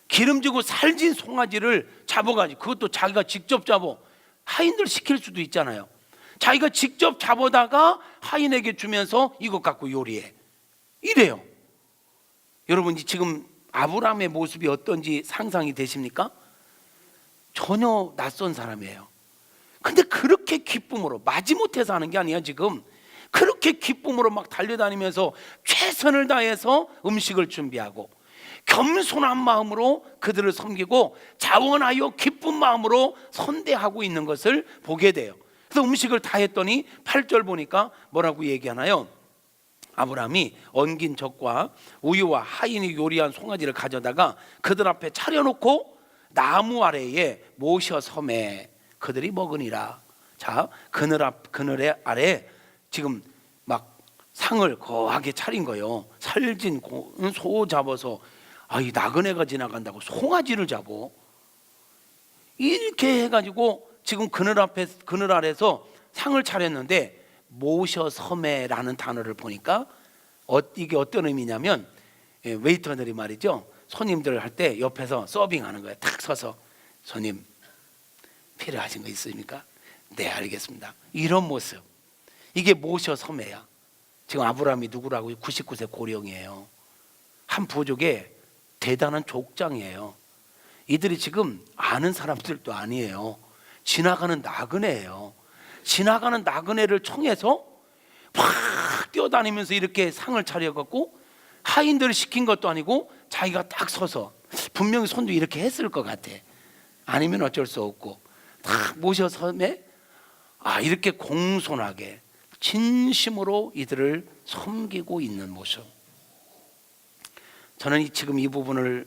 기름지고 살진 송아지를 잡아가지고 그것도 자기가 직접 잡아. 하인들 시킬 수도 있잖아요. 자기가 직접 잡아다가 하인에게 주면서 이것 갖고 요리해. 이래요. 여러분 지금 아브라함의 모습이 어떤지 상상이 되십니까? 전혀 낯선 사람이에요. 근데 그렇게 기쁨으로 마지못해서 하는 게 아니야. 지금 그렇게 기쁨으로 막 달려다니면서 최선을 다해서 음식을 준비하고 겸손한 마음으로 그들을 섬기고 자원하여 기쁜 마음으로 선대하고 있는 것을 보게 돼요. 그래서 음식을 다 했더니 8절 보니까 뭐라고 얘기하나요? 아브라함이 엉긴 젖과 우유와 하인이 요리한 송아지를 가져다가 그들 앞에 차려놓고 나무 아래에 모셔 섬에 그들이 먹으니라. 자, 그늘 아래 지금 막 상을 거하게 차린 거예요. 살진 소 잡아서 이 나그네가 지나간다고 송아지를 잡어. 이렇게 해가지고 지금 그늘 아래서 상을 차렸는데 모셔 섬에라는 단어를 보니까 이게 어떤 의미냐면 웨이터들이 말이죠, 손님들 할 때 옆에서 서빙하는 거예요. 탁 서서 손님 필요하신 거 있습니까? 네, 알겠습니다. 이런 모습, 이게 모셔 섬해야. 지금 아브라함이 누구라고요? 99세 고령이에요. 한 부족의 대단한 족장이에요. 이들이 지금 아는 사람들도 아니에요. 지나가는 나그네예요. 지나가는 나그네를 청해서 막 뛰어다니면서 이렇게 상을 차려갖고 하인들을 시킨 것도 아니고 자기가 딱 서서, 분명히 손도 이렇게 했을 것 같아. 아니면 어쩔 수 없고 딱 모셔섬에 이렇게 공손하게 진심으로 이들을 섬기고 있는 모습. 저는 지금 이 부분을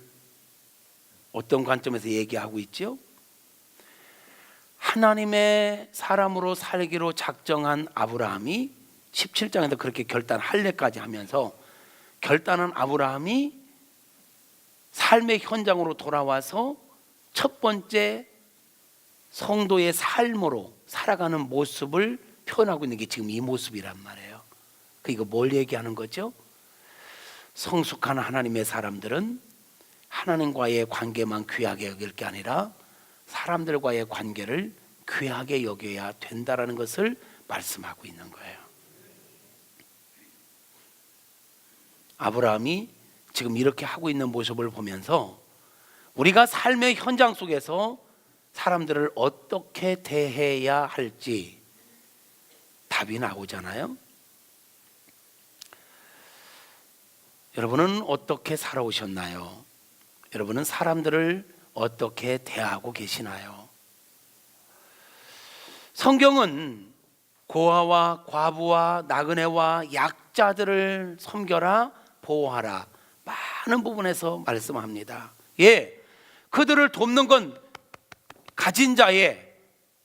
어떤 관점에서 얘기하고 있죠? 하나님의 사람으로 살기로 작정한 아브라함이 17장에서 그렇게 결단 할례까지 하면서 결단한 아브라함이 삶의 현장으로 돌아와서 첫 번째 성도의 삶으로 살아가는 모습을 표현하고 있는 게 지금 이 모습이란 말이에요. 이거 뭘 얘기하는 거죠? 성숙한 하나님의 사람들은 하나님과의 관계만 귀하게 여길 게 아니라 사람들과의 관계를 귀하게 여겨야 된다라는 것을 말씀하고 있는 거예요. 아브라함이 지금 이렇게 하고 있는 모습을 보면서 우리가 삶의 현장 속에서 사람들을 어떻게 대해야 할지 답이 나오잖아요. 여러분은 어떻게 살아오셨나요? 여러분은 사람들을 어떻게 대하고 계시나요? 성경은 고아와 과부와 나그네와 약자들을 섬겨라, 보호하라, 많은 부분에서 말씀합니다. 그들을 돕는 건 가진 자의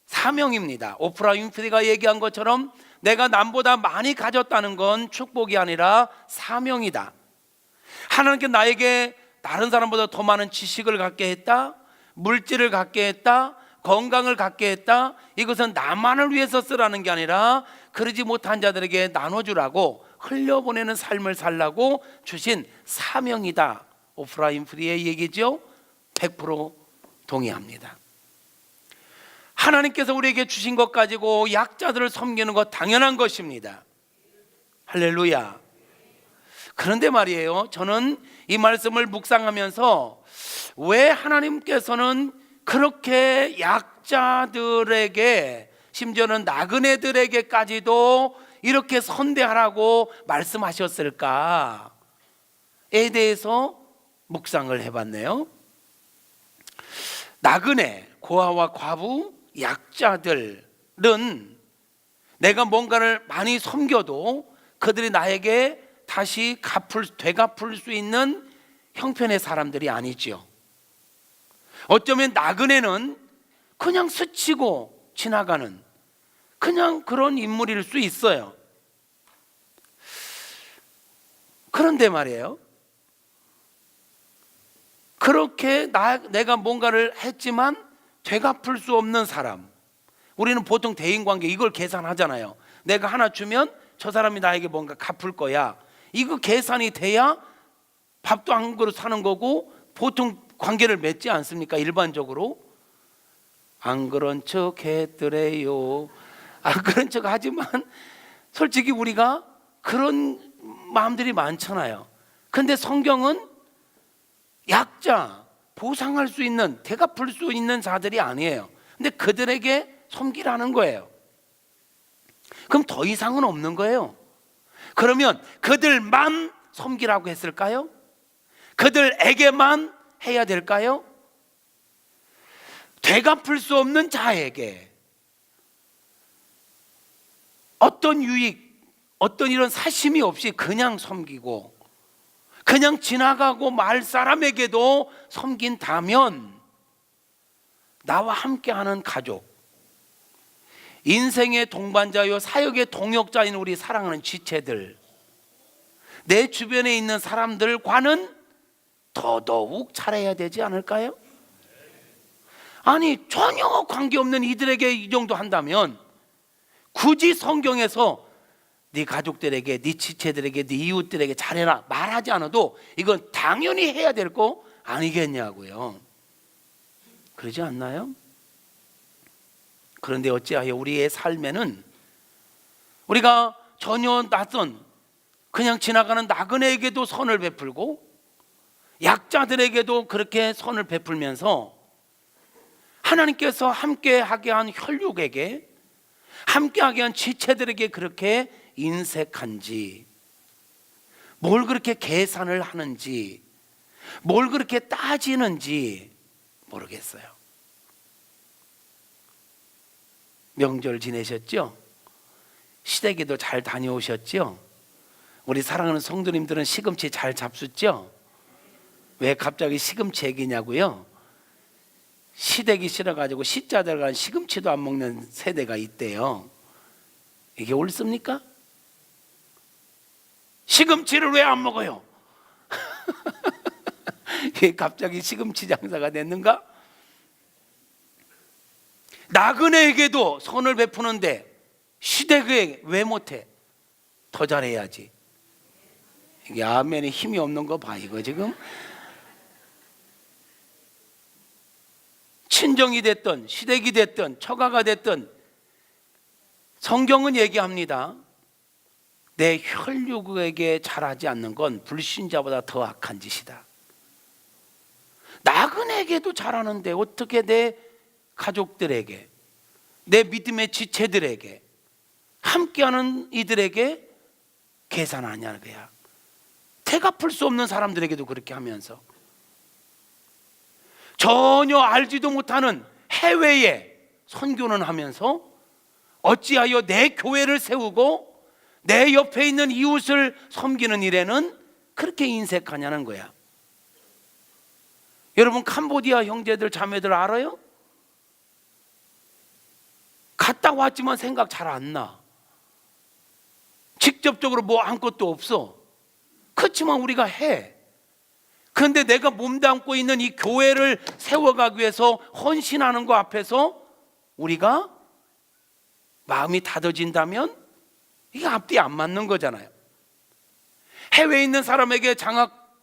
사명입니다. 오프라 윈프리가 얘기한 것처럼 내가 남보다 많이 가졌다는 건 축복이 아니라 사명이다. 하나님께 나에게 다른 사람보다 더 많은 지식을 갖게 했다, 물질을 갖게 했다, 건강을 갖게 했다. 이것은 나만을 위해서 쓰라는 게 아니라 그러지 못한 자들에게 나눠주라고, 흘려보내는 삶을 살라고 주신 사명이다. 오프라 윈프리의 얘기죠. 100% 동의합니다. 하나님께서 우리에게 주신 것 가지고 약자들을 섬기는 것 당연한 것입니다. 할렐루야. 그런데 말이에요, 저는 이 말씀을 묵상하면서 왜 하나님께서는 그렇게 약자들에게, 심지어는 나그네들에게까지도 이렇게 선대하라고 말씀하셨을까에 대해서 묵상을 해봤네요. 나그네, 고아와 과부, 약자들은 내가 뭔가를 많이 섬겨도 그들이 나에게 다시 되갚을 수 있는 형편의 사람들이 아니지요. 어쩌면 나그네는 그냥 스치고 지나가는 그냥 그런 인물일 수 있어요. 그런데 말이에요, 그렇게 내가 뭔가를 했지만 되갚을 수 없는 사람, 우리는 보통 대인관계 이걸 계산하잖아요. 내가 하나 주면 저 사람이 나에게 뭔가 갚을 거야. 이거 계산이 돼야 밥도 한 그릇 사는 거고 보통 관계를 맺지 않습니까? 일반적으로. 안 그런 척 했더래요. 안 그런 척 하지만 솔직히 우리가 그런 마음들이 많잖아요. 근데 성경은 약자, 보상할 수 있는, 되갚을 수 있는 자들이 아니에요. 근데 그들에게 섬기라는 거예요. 그럼 더 이상은 없는 거예요. 그러면 그들만 섬기라고 했을까요? 그들에게만 해야 될까요? 되갚을 수 없는 자에게 어떤 유익, 어떤 이런 사심이 없이 그냥 섬기고 그냥 지나가고 말 사람에게도 섬긴다면 나와 함께하는 가족, 인생의 동반자요 사역의 동역자인 우리 사랑하는 지체들, 내 주변에 있는 사람들과는 더더욱 잘해야 되지 않을까요? 아니 전혀 관계없는 이들에게 이 정도 한다면 굳이 성경에서 네 가족들에게, 네 지체들에게, 네 이웃들에게 잘해라 말하지 않아도 이건 당연히 해야 될 거 아니겠냐고요. 그러지 않나요? 그런데 어찌하여 우리의 삶에는 우리가 전혀 낯선 그냥 지나가는 나그네에게도 선을 베풀고 약자들에게도 그렇게 선을 베풀면서 하나님께서 함께하게 한 혈육에게, 함께하게 한 지체들에게 그렇게 인색한지, 뭘 그렇게 계산을 하는지, 뭘 그렇게 따지는지 모르겠어요. 명절 지내셨죠? 시댁에도 잘 다녀오셨죠? 우리 사랑하는 성도님들은 시금치 잘 잡수죠? 왜 갑자기 시금치 얘기냐고요? 시댁이 싫어가지고 시자 들어간 시금치도 안 먹는 세대가 있대요. 이게 옳습니까? 시금치를 왜 안 먹어요? 이게 갑자기 시금치 장사가 됐는가? 나그네에게도 선을 베푸는데 시댁에 왜 못해? 더 잘해야지. 이게 아멘에 힘이 없는 거 봐. 이거 지금 친정이 됐든 시댁이 됐든 처가가 됐든 성경은 얘기합니다. 내 혈육에게 잘하지 않는 건 불신자보다 더 악한 짓이다. 나그네에게도 잘하는데 어떻게 내 가족들에게, 내 믿음의 지체들에게, 함께하는 이들에게 계산하냐는 거야. 태갚을 수 없는 사람들에게도 그렇게 하면서 전혀 알지도 못하는 해외에 선교는 하면서 어찌하여 내 교회를 세우고 내 옆에 있는 이웃을 섬기는 일에는 그렇게 인색하냐는 거야. 여러분 캄보디아 형제들 자매들 알아요? 갔다 왔지만 생각 잘 안 나. 직접적으로 뭐 한 것도 없어. 그렇지만 우리가 해. 그런데 내가 몸담고 있는 이 교회를 세워가기 위해서 헌신하는 거 앞에서 우리가 마음이 닫아진다면 이게 앞뒤 안 맞는 거잖아요. 해외에 있는 사람에게 장학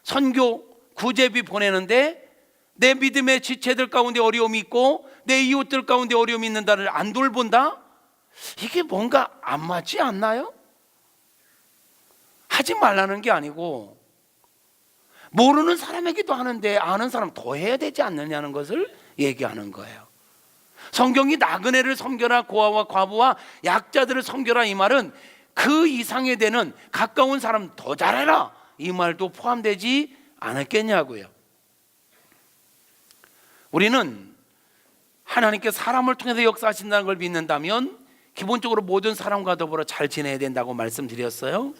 선교 구제비 보내는데 내 믿음의 지체들 가운데 어려움이 있고 내 이웃들 가운데 어려움이 있는다를 안 돌본다? 이게 뭔가 안 맞지 않나요? 하지 말라는 게 아니고 모르는 사람에게도 하는데 아는 사람 더 해야 되지 않느냐는 것을 얘기하는 거예요. 성경이 나그네를 섬겨라, 고아와 과부와 약자들을 섬겨라 이 말은 그 이상에 되는 가까운 사람 더 잘해라 이 말도 포함되지 않았겠냐고요. 우리는 하나님께 사람을 통해서 역사하신다는 걸 믿는다면 기본적으로 모든 사람과 더불어 잘 지내야 된다고 말씀드렸어요.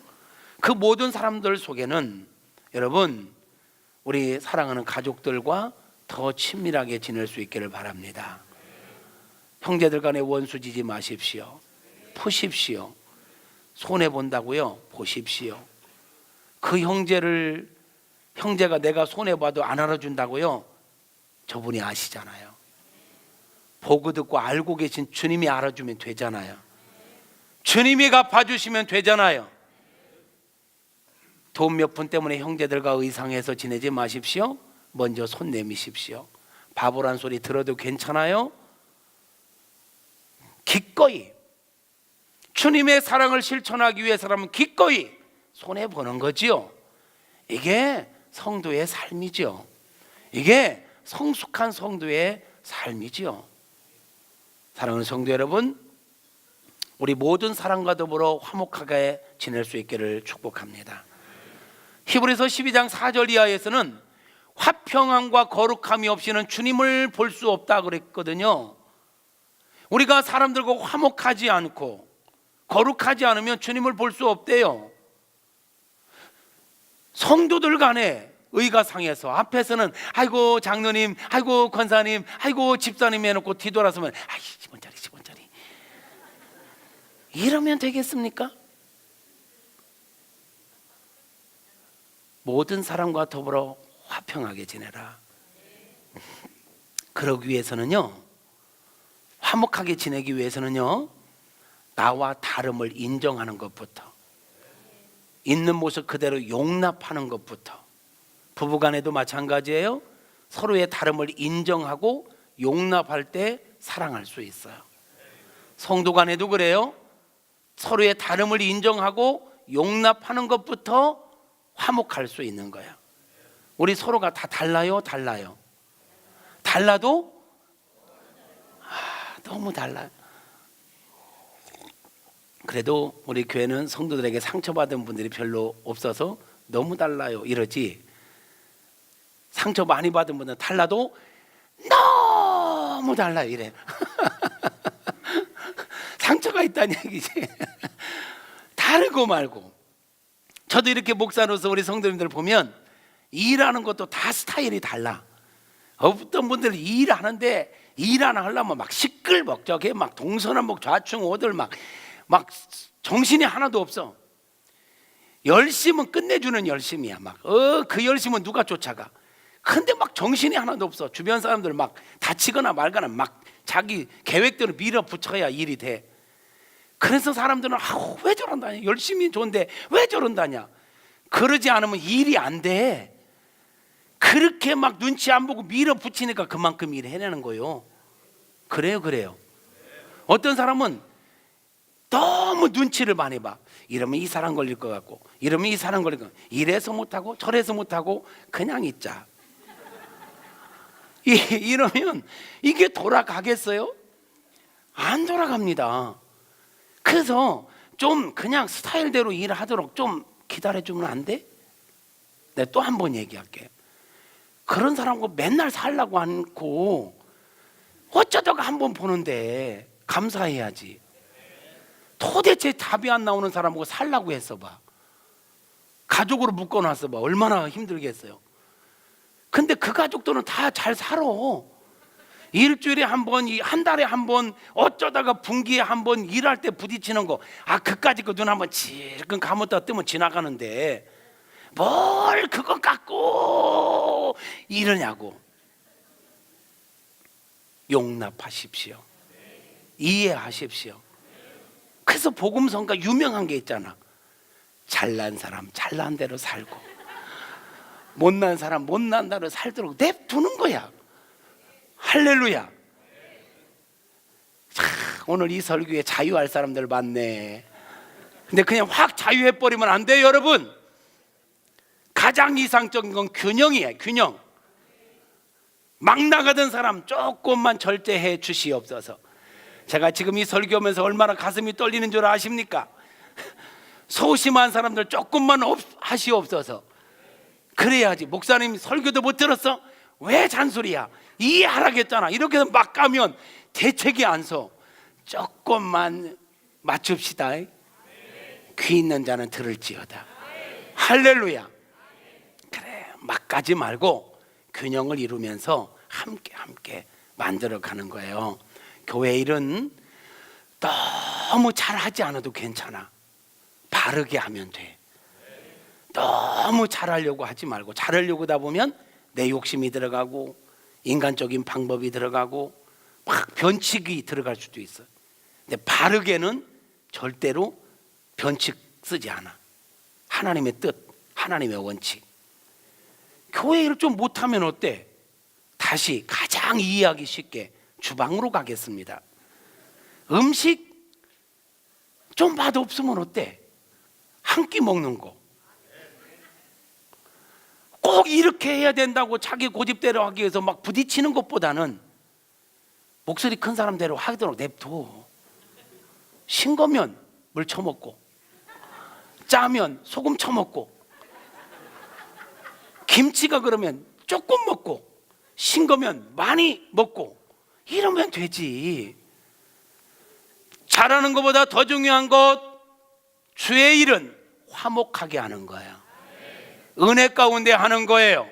그 모든 사람들 속에는 여러분 우리 사랑하는 가족들과 더 친밀하게 지낼 수 있기를 바랍니다. 형제들 간에 원수 지지 마십시오. 푸십시오. 손해본다고요? 보십시오. 그 형제가 내가 손해봐도 안 알아준다고요? 저분이 아시잖아요. 보고 듣고 알고 계신 주님이 알아주면 되잖아요. 주님이 갚아주시면 되잖아요. 돈 몇 푼 때문에 형제들과 의상해서 지내지 마십시오. 먼저 손 내미십시오. 바보란 소리 들어도 괜찮아요? 기꺼이 주님의 사랑을 실천하기 위해서라면 기꺼이 손해보는 거지요. 이게 성도의 삶이죠. 이게 성숙한 성도의 삶이지요. 사랑하는 성도 여러분, 우리 모든 사람과 더불어 화목하게 지낼 수 있기를 축복합니다. 히브리서 12장 4절 이하에서는 화평함과 거룩함이 없이는 주님을 볼 수 없다 그랬거든요. 우리가 사람들과 화목하지 않고 거룩하지 않으면 주님을 볼 수 없대요. 성도들 간에 의가 상해서 앞에서는 아이고 장로님, 아이고 권사님, 아이고 집사님 해놓고 뒤돌아서면 아이 10원짜리 10원짜리 이러면 되겠습니까? 모든 사람과 더불어 화평하게 지내라. 그러기 위해서는요, 화목하게 지내기 위해서는요, 나와 다름을 인정하는 것부터, 있는 모습 그대로 용납하는 것부터. 부부간에도 마찬가지예요. 서로의 다름을 인정하고 용납할 때 사랑할 수 있어요. 성도간에도 그래요. 서로의 다름을 인정하고 용납하는 것부터 화목할 수 있는 거예요. 우리 서로가 다 달라요? 달라도 너무 달라요. 그래도 우리 교회는 성도들에게 상처받은 분들이 별로 없어서 너무 달라요 이러지, 상처 많이 받은 분들은 달라도 너무 달라요 이래. 상처가 있다는 얘기지. 다르고 말고. 저도 이렇게 목사로서 우리 성도님들 보면 일하는 것도 다 스타일이 달라. 어떤 분들은 일하는데 일 하나 하려면 막 시끌벅적해, 막 동서남북 좌충우돌 막 정신이 하나도 없어. 열심은 끝내주는 열심이야. 그 열심은 누가 쫓아가. 근데 막 정신이 하나도 없어. 주변 사람들 막 다치거나 말거나 막 자기 계획대로 밀어붙여야 일이 돼. 그래서 사람들은 왜 저런다냐, 열심히 좋은데 왜 저런다냐. 그러지 않으면 일이 안 돼. 그렇게 막 눈치 안 보고 밀어붙이니까 그만큼 일을 해내는 거예요. 그래요. 어떤 사람은 너무 눈치를 많이 봐. 이러면 이 사람 걸릴 것 같고, 이러면 이 사람 걸릴 것 같고, 이래서 못하고 저래서 못하고 그냥 있자. 이러면 이게 돌아가겠어요? 안 돌아갑니다. 그래서 좀 그냥 스타일대로 일하도록 좀 기다려주면 안 돼? 내가 또 한 번 얘기할게. 그런 사람과 맨날 살라고 않고 어쩌다가 한 번 보는데 감사해야지. 도대체 답이 안 나오는 사람하고 살라고 했어 봐. 가족으로 묶어놨어 봐. 얼마나 힘들겠어요. 근데 그 가족들은 다 잘 살아. 일주일에 한 번, 한 달에 한 번, 어쩌다가 분기에 한 번 일할 때 부딪히는 거, 그까짓 거 눈 한번 질끈 감았다 뜨면 지나가는데 뭘 그거 갖고 이러냐고. 용납하십시오. 이해하십시오. 그래서 복음성가 유명한 게 있잖아. 잘난 사람 잘난 대로 살고, 못난 사람 못난 대로 살도록 냅두는 거야. 할렐루야. 오늘 이 설교에 자유할 사람들 많네. 근데 그냥 확 자유해버리면 안 돼요 여러분. 가장 이상적인 건 균형이에요. 균형. 막 나가던 사람 조금만 절제해 주시옵소서. 제가 지금 이 설교하면서 얼마나 가슴이 떨리는 줄 아십니까? 소심한 사람들 조금만 하시옵소서. 그래야지. 목사님 설교도 못 들었어? 왜 잔소리야? 이해하라겠잖아. 이렇게 해서 막 가면 대책이 안 서. 조금만 맞춥시다. 귀 있는 자는 들을지어다. 할렐루야. 그래, 막 가지 말고 균형을 이루면서 함께 만들어가는 거예요. 교회 일은 너무 잘하지 않아도 괜찮아. 바르게 하면 돼. 너무 잘하려고 하지 말고, 잘하려고 하다 보면 내 욕심이 들어가고 인간적인 방법이 들어가고 막 변칙이 들어갈 수도 있어. 근데 바르게는 절대로 변칙 쓰지 않아. 하나님의 뜻, 하나님의 원칙. 교회 일을 좀 못하면 어때? 다시 가장 이해하기 쉽게 주방으로 가겠습니다. 음식 좀 맛없으면 어때? 한 끼 먹는 거. 꼭 이렇게 해야 된다고 자기 고집대로 하기 위해서 막 부딪히는 것보다는 목소리 큰 사람대로 하도록 냅둬. 싱거면 물 쳐먹고, 짜면 소금 쳐먹고, 김치가 그러면 조금 먹고, 싱거면 많이 먹고, 이러면 되지. 잘하는 것보다 더 중요한 것, 주의 일은 화목하게 하는 거야. 은혜 가운데 하는 거예요.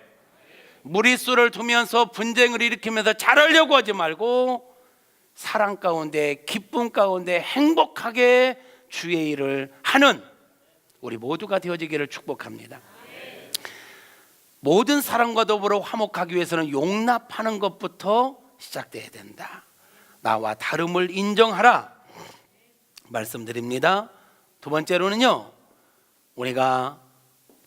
무리수를 두면서 분쟁을 일으키면서 잘하려고 하지 말고 사랑 가운데, 기쁨 가운데 행복하게 주의 일을 하는 우리 모두가 되어지기를 축복합니다. 모든 사람과 더불어 화목하기 위해서는 용납하는 것부터 시작돼야 된다. 나와 다름을 인정하라. 말씀드립니다. 두 번째로는요, 우리가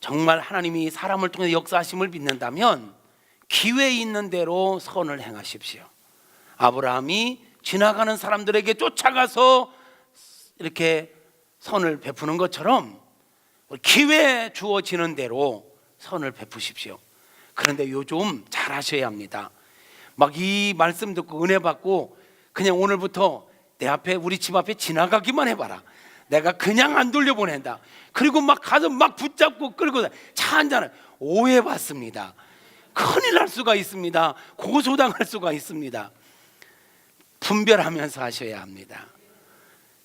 정말 하나님이 사람을 통해 역사하심을 믿는다면 기회 있는 대로 선을 행하십시오. 아브라함이 지나가는 사람들에게 쫓아가서 이렇게 선을 베푸는 것처럼 기회 주어지는 대로 선을 베푸십시오. 그런데 요즘 잘 하셔야 합니다. 막 이 말씀 듣고 은혜 받고 그냥 오늘부터 내 앞에, 우리 집 앞에 지나가기만 해봐라. 내가 그냥 안 돌려보낸다. 그리고 막 가서 막 붙잡고 끌고 차 한잔을 오해받습니다. 큰일 날 수가 있습니다. 고소당할 수가 있습니다. 분별하면서 하셔야 합니다.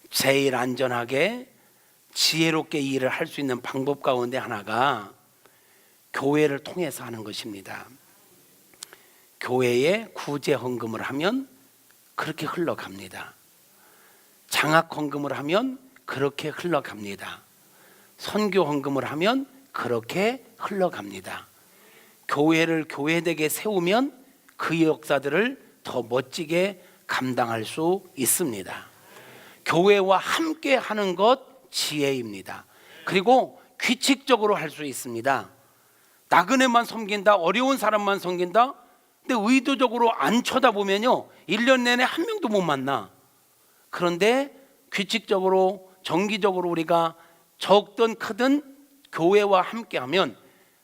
제일 안전하게 지혜롭게 일을 할 수 있는 방법 가운데 하나가 교회를 통해서 하는 것입니다. 교회에 구제 헌금을 하면 그렇게 흘러갑니다. 장학 헌금을 하면 그렇게 흘러갑니다. 선교 헌금을 하면 그렇게 흘러갑니다. 교회를 교회되게 세우면 그 역사들을 더 멋지게 감당할 수 있습니다. 교회와 함께 하는 것 지혜입니다. 그리고 규칙적으로 할 수 있습니다. 나그네만 섬긴다, 어려운 사람만 섬긴다. 근데 의도적으로 안 쳐다보면요 1년 내내 한 명도 못 만나. 그런데 규칙적으로 정기적으로 우리가 적든 크든 교회와 함께하면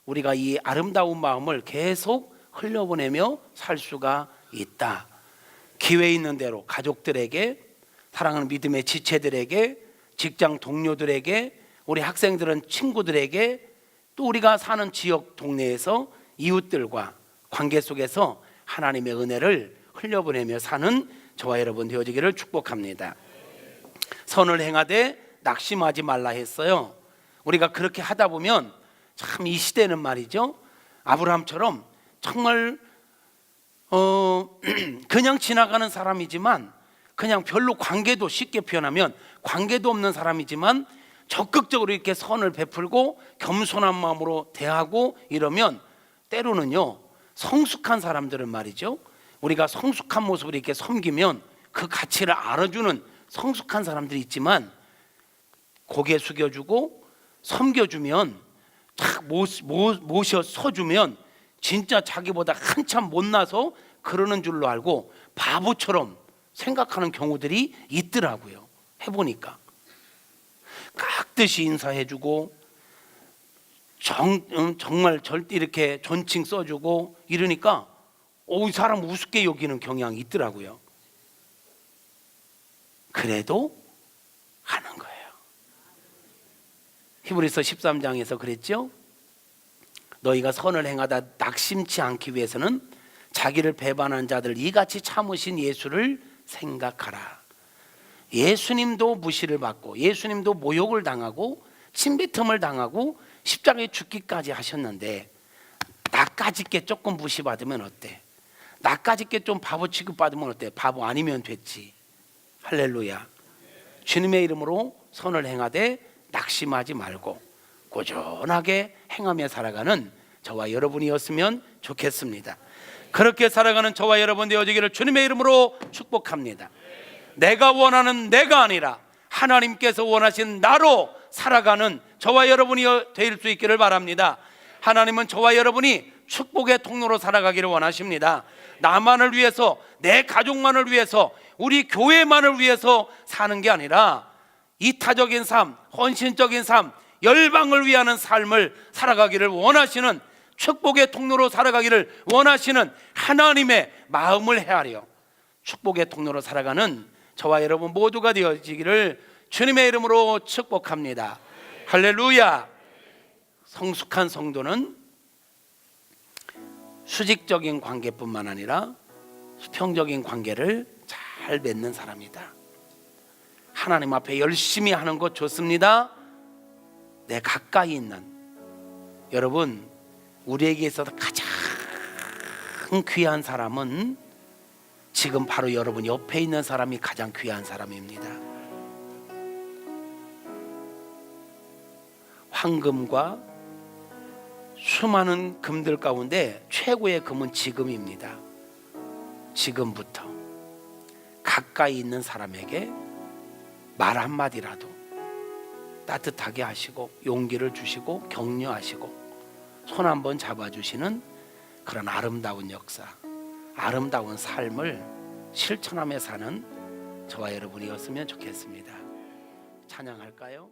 우리가 이 아름다운 마음을 계속 흘려보내며 살 수가 있다. 기회 있는 대로 가족들에게, 사랑하는 믿음의 지체들에게, 직장 동료들에게, 우리 학생들은 친구들에게, 또 우리가 사는 지역 동네에서 이웃들과 관계 속에서 하나님의 은혜를 흘려보내며 사는 저와 여러분 되어지기를 축복합니다. 선을 행하되 낙심하지 말라 했어요. 우리가 그렇게 하다 보면 참 이 시대는 말이죠, 아브라함처럼 정말 그냥 지나가는 사람이지만, 그냥 별로 관계도, 쉽게 표현하면 관계도 없는 사람이지만 적극적으로 이렇게 선을 베풀고 겸손한 마음으로 대하고 이러면 때로는요 성숙한 사람들은 말이죠, 우리가 성숙한 모습으로 이렇게 섬기면 그 가치를 알아주는 성숙한 사람들이 있지만 고개 숙여주고 섬겨주면, 딱 모셔 서주면 진짜 자기보다 한참 못나서 그러는 줄로 알고 바보처럼 생각하는 경우들이 있더라고요. 해보니까 깍듯이 인사해주고 정말 절대 이렇게 존칭 써주고 이러니까 이 사람 우습게 여기는 경향이 있더라고요. 그래도 하는 거예요. 히브리서 13장에서 그랬죠. 너희가 선을 행하다 낙심치 않기 위해서는 자기를 배반한 자들 이같이 참으신 예수를 생각하라. 예수님도 무시를 받고 예수님도 모욕을 당하고 침뱉음을 당하고 십자가에 죽기까지 하셨는데 나까짓 게 조금 무시받으면 어때? 나까짓 게 좀 바보 취급받으면 어때? 바보 아니면 됐지. 할렐루야. 주님의 이름으로 선을 행하되 낙심하지 말고 꾸준하게 행하며 살아가는 저와 여러분이었으면 좋겠습니다. 그렇게 살아가는 저와 여러분 되어지기를 주님의 이름으로 축복합니다. 내가 원하는 내가 아니라 하나님께서 원하신 나로 살아가는 저와 여러분이 될 수 있기를 바랍니다. 하나님은 저와 여러분이 축복의 통로로 살아가기를 원하십니다. 나만을 위해서, 내 가족만을 위해서, 우리 교회만을 위해서 사는 게 아니라 이타적인 삶, 헌신적인 삶, 열방을 위하는 삶을 살아가기를 원하시는, 축복의 통로로 살아가기를 원하시는 하나님의 마음을 헤아려 축복의 통로로 살아가는 저와 여러분 모두가 되어지기를 주님의 이름으로 축복합니다. 할렐루야. 성숙한 성도는 수직적인 관계뿐만 아니라 수평적인 관계를 잘 맺는 사람이다. 하나님 앞에 열심히 하는 것 좋습니다. 내 가까이 있는 여러분, 우리에게 있어서 가장 귀한 사람은 지금 바로 여러분 옆에 있는 사람이 가장 귀한 사람입니다. 황금과 수많은 금들 가운데 최고의 금은 지금입니다. 지금부터 가까이 있는 사람에게 말 한마디라도 따뜻하게 하시고 용기를 주시고 격려하시고 손 한번 잡아주시는 그런 아름다운 역사, 아름다운 삶을 실천하며 사는 저와 여러분이었으면 좋겠습니다. 찬양할까요?